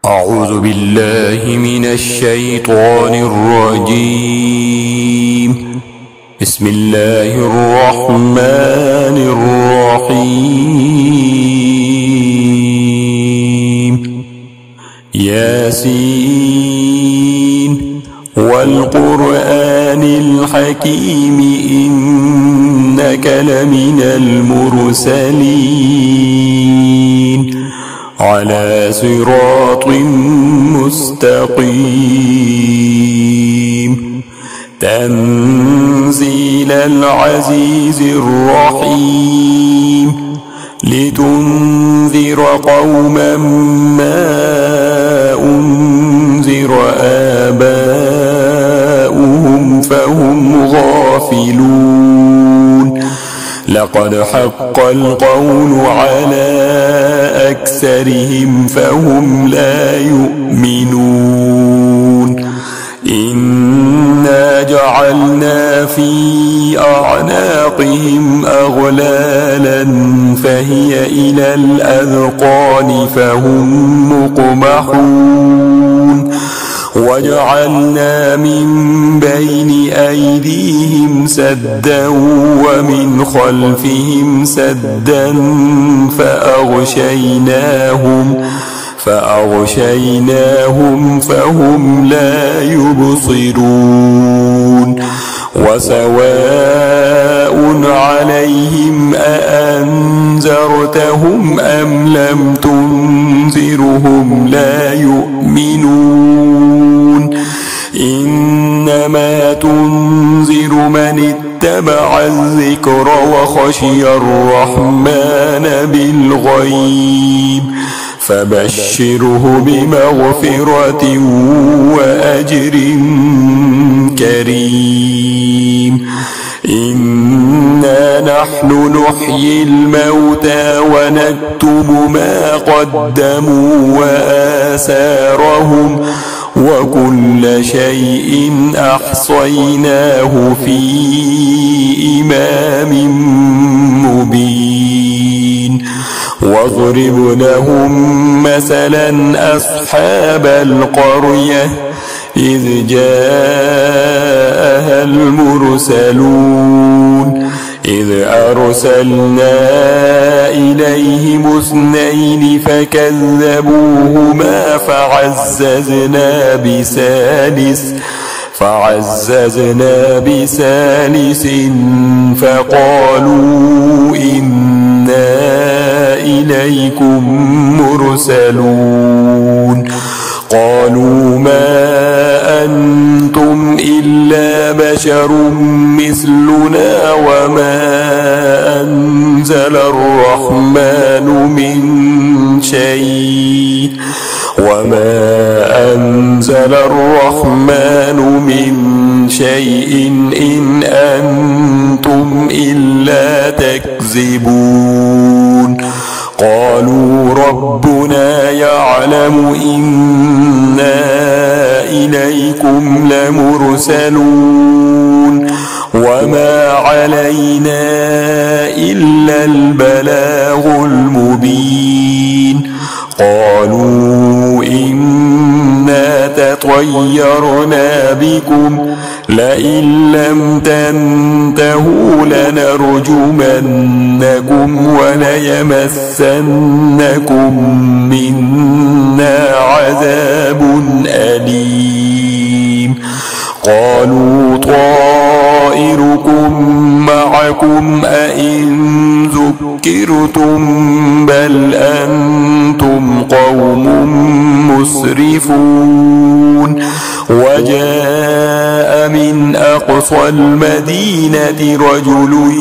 أعوذ بالله من الشيطان الرجيم. بسم الله الرحمن الرحيم. ياسين والقرآن الحكيم إنك لمن المرسلين على صراط مستقيم. تنزيل العزيز الرحيم لتنذر قوما ما أنذر آباؤهم فهم غافلون. لقد حق القول على أكثرهم فهم لا يؤمنون. إنا جعلنا في أعناقهم أغلالا فهي إلى الأذقان فهم مقمحون. وجعلنا من بين أيديهم سدا ومن خلفهم سدا فأغشيناهم فهم لا يبصرون. وسواء عليهم أأنذرتهم أم لم تنذرهم لا يؤمنون. إنما تنذر من اتبع الذكر وخشي الرحمن بالغيب فبشره بمغفرة وأجر كريم. إنا نحن نحيي الموتى ونكتب ما قدموا وآثارهم وكل شيء أحصيناه في إمام مبين. واضرب لهم مثلا أصحاب القرية إذ جاءها المرسلون إذ أرسلنا إليهم اثنين فكذبوهما فعززنا بثالث فقالوا إنا إليكم مرسلون. قالوا ما أنتم إلا بشر مثلنا وما أنزل الرحمن من شيء إن أنتم إلا تكذبون. قالوا ربنا يعلم إنا إليكم لمرسلون وما علينا إلا البلاغ المبين. قالوا إنا تطيرنا بكم لئن لم تنتهوا لنرجمنكم وليمسنكم منا عذاب أليم. قالوا طائركم معكم أئن ذكرتم بل أنتم قوم مسرفون. وجاء من أقصى المدينة رجل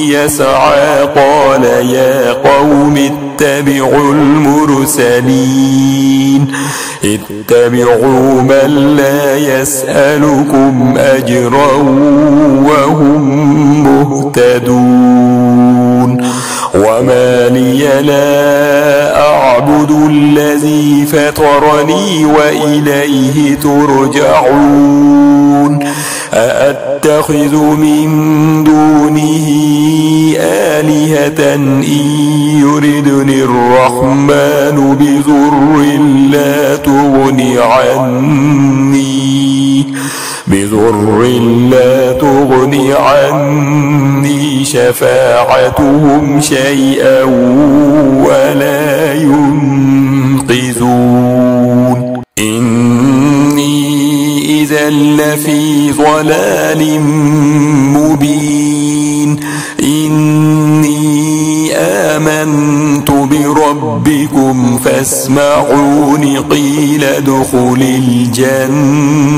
يسعى قال يا قوم اتبعوا المرسلين اتبعوا من لا يسألكم أجرا وهم مهتدون. وما لي لا أعبد الذي فطرني وإليه ترجعون. أأتخذ من دونه آلهة إن يردني الرحمن بضر لا تغني لا تغني عني شفاعتهم شيئا ولا ينقذون إني إذا لفي ضلال مبين إني آمنت بربكم فاسمعون قيل ادخل الجنة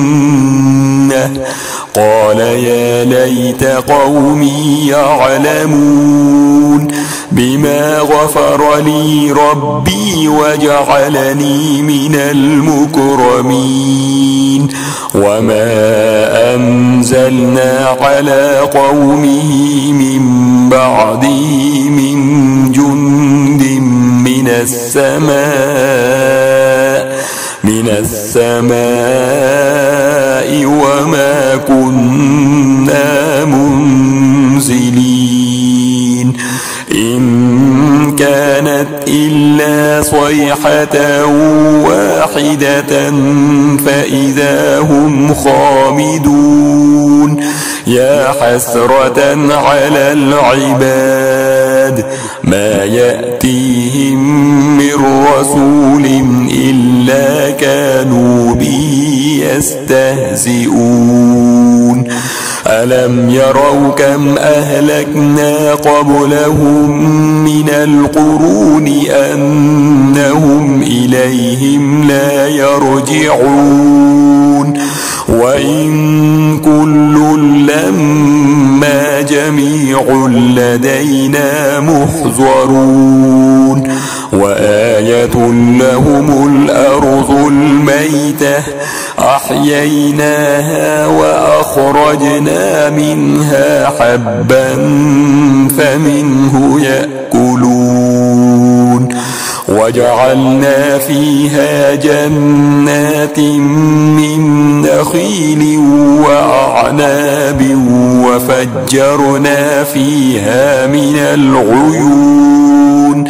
قال يا ليت قومي يعلمون بما غفر لي ربي وجعلني من المكرمين وما أنزلنا على قومه من بعده من جند من السماء وما كنا منزلين إن كانت إلا صيحة واحدة فإذا هم خامدون يا حسرة على العباد ما يأتيهم من رسول إلا كانوا به يستهزئون ألم يروا كم أهلكنا قبلهم من القرون أنهم إليهم لا يرجعون وإن كل لما جميع لدينا محضرون وآية لهم الأرض الميتة أحييناها وأخرجنا منها حبا فمنه يأكلون وجعلنا فيها جنات من نخيل وأعناب وفجرنا فيها من العيون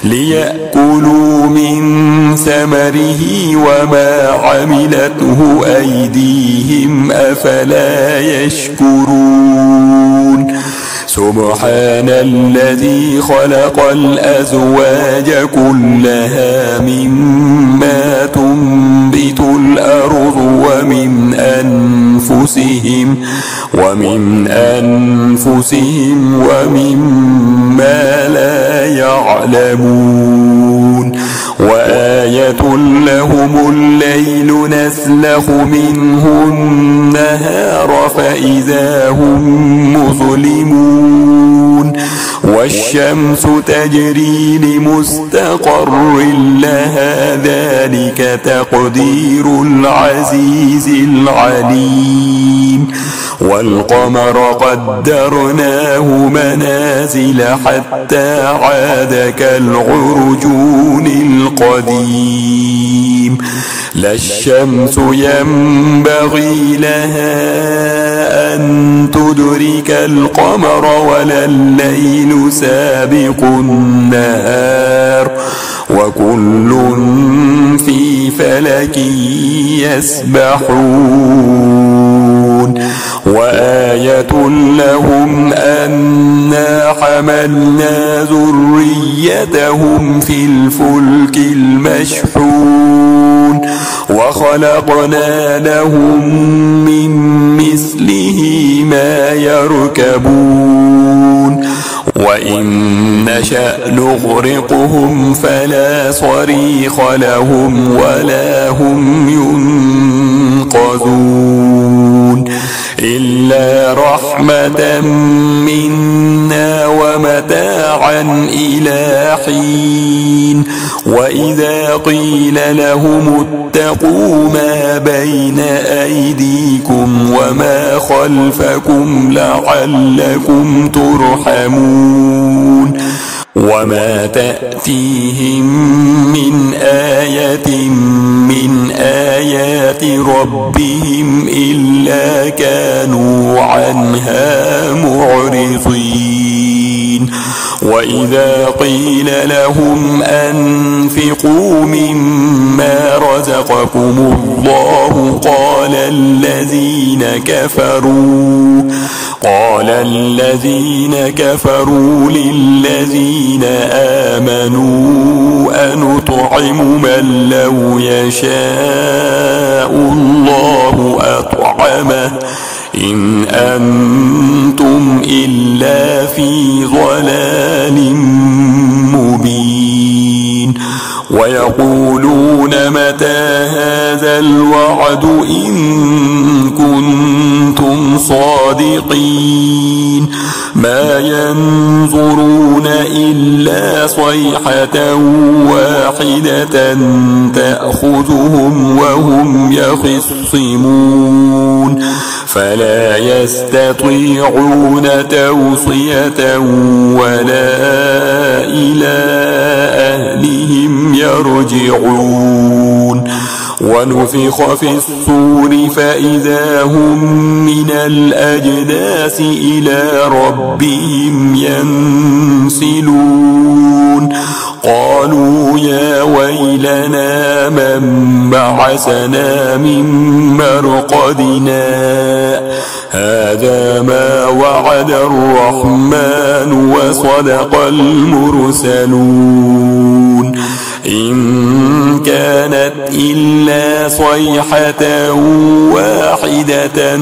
ليأكلوا من ثمره وما عملته أيديهم أفلا يشكرون سبحان الذي خلق الأزواج كلها مما تنبت الأرض ومن أنفسهم ومما لا يعلمون وآية لهم الليل نسلخ منه النهار فإذا هم مظلمون والشمس تجري لمستقر لها ذلك تقدير العزيز العليم والقمر قدرناه منازل حتى عاد كالعرجون القديم لا الشمس ينبغي لها أن تدرك القمر ولا الليل سابق النهار وكل في فلك يسبحون وآية لهم أنا حملنا ذريتهم في الفلك المشحون وخلقنا لهم من مثله ما يركبون وإن نشأ نغرقهم فلا صريخ لهم ولا هم ينقذون إلا رحمة منا ومتاعا إلى حين وإذا قيل لهم اتقوا ما بين أيديكم وما خلفكم لعلكم ترحمون وما تأتيهم من آية من آيات ربهم إلا كانوا عنها معرضين وإذا قيل لهم أنفقوا مما رزقكم الله قال الذين كفروا للذين آمنوا أنطعم من لو يشاء الله أطعمه إن أنتم إلا في ضلال مبين ويقولون متى هذا الوعد إن كنتم صادقين ما ينظرون إلا صيحة واحدة تأخذهم وهم يخصمون فلا يستطيعون توصية ولا إلى أهلهم يرجعون ونفخ في الصور فإذا هم من الأجداث إلى ربهم ينسلون قالوا يا ويلنا من بعثنا من مرقدنا هذا ما وعد الرحمن وصدق المرسلون إن كانت إلا صيحة واحدة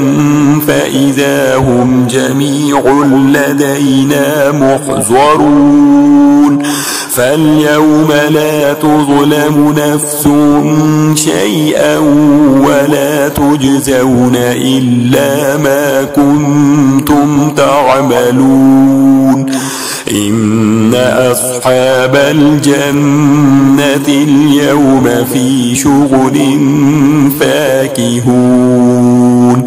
فإذا هم جميع لدينا محضرون فاليوم لا تظلم نفس شيئا ولا تجزون إلا ما كنتم تعملون إن أصحاب الجنة اليوم في شغل فاكهون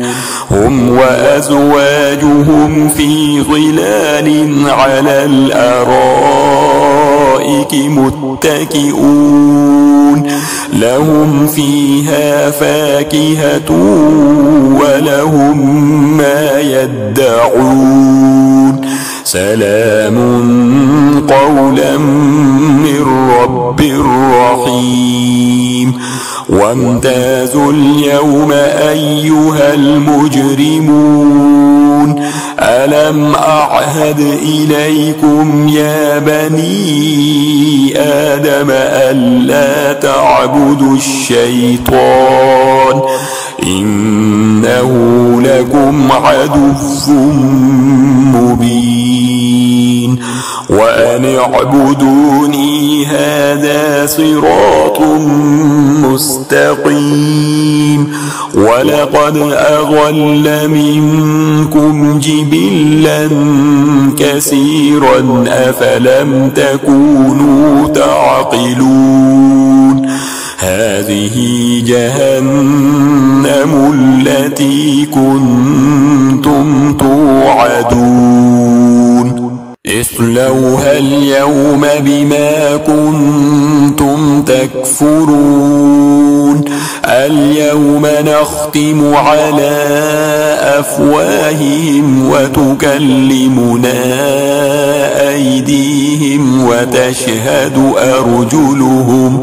هم وأزواجهم في ظلال على الأرائك متكئون لهم فيها فاكهة ولهم ما يدعون سلام قولا من رب رحيم وامتازوا اليوم أيها المجرمون ألم أعهد إليكم يا بني آدم ألا تعبدوا الشيطان إنه لكم عدو مبين وأن اعبدوني هذا صراط مستقيم ولقد أضل منكم جبلا كثيرا أفلم تكونوا تعقلون هذه جهنم التي كنتم توعدون اصلوها اليوم بما كنتم تكفرون اليوم نختم على أفواههم وتكلمنا أيديهم وتشهد أرجلهم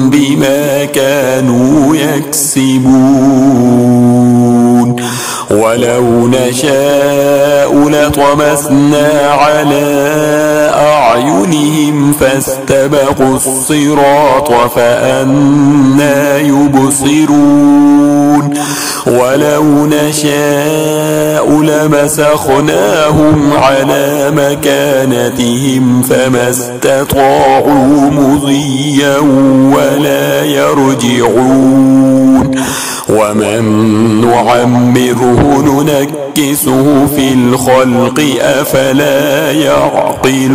بما كانوا يكسبون ولو نشاء لطمسنا على أعينهم فاستبقوا الصراط فأنى يبصرون ولو نشاء لمسخناهم على مكانتهم فما استطاعوا مضيا ولا يرجعون ومن نعمره ننكسه في الخلق أفلا يعقلون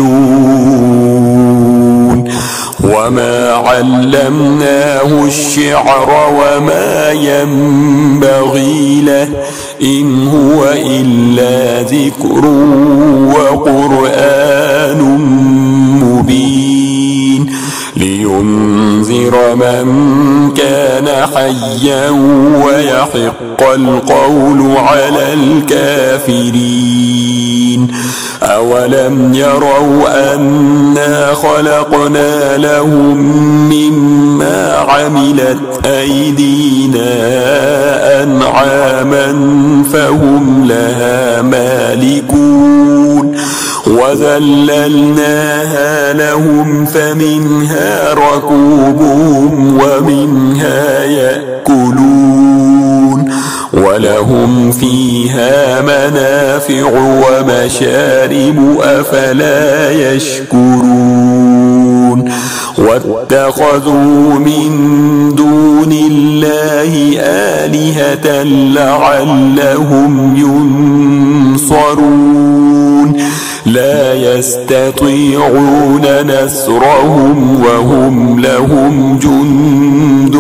وما علمناه الشعر وما ينبغي له إن هو إلا ذكر وقرآن مبين لينذر من كان حيا ويحق القول على الكافرين. أولم يروا أنا خلقنا لهم مما عملت أيدينا أنعاما فهم لها مالكون وذللناها لهم فمنها ركوبهم ومنها يأكلون ولهم فيها منافع ومشارب أفلا يشكرون. واتخذوا من دون الله آلهة لعلهم ينصرون لا يستطيعون نصرهم وهم لهم جند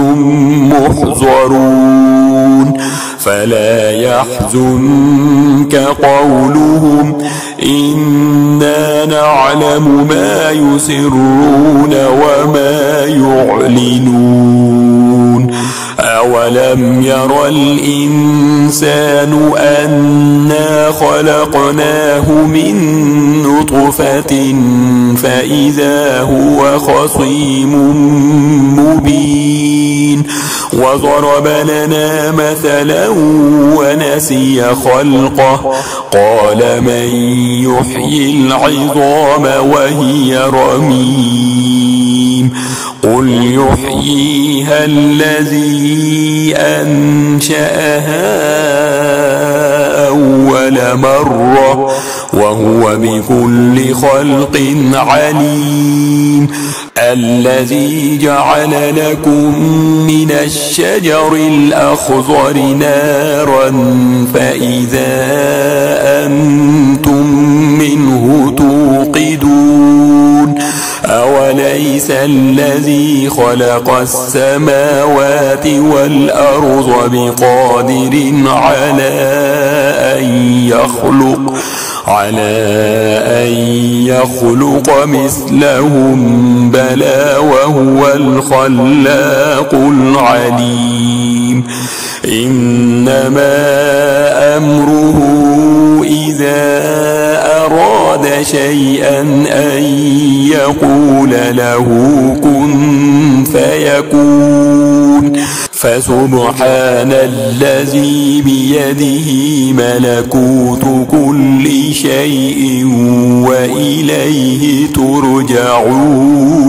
محضرون. فلا يحزنك قولهم إنا نعلم ما يسرون وما يعلنون. أولم ير الإنسان أنا خلقناه من نطفة فإذا هو خصيم مبين وضرب لنا مثلا ونسي خلقه قال من يحيي العظام وهي رميم قل يحييها الذي أنشأها أول مرة وهو بكل خلق عليم. الذي جعل لكم من الشجر الأخضر نارا فإذا أنتم منه توقدون. أوليس الذي خلق السماوات والأرض بقادر على أن يخلق مثلهم بلى وهو الخلاق العليم. إنما أمره إذا أراد شيئا أن يقول له كن فيكون. فسبحان الذي بيده ملكوت كل شيء وإليه ترجعون.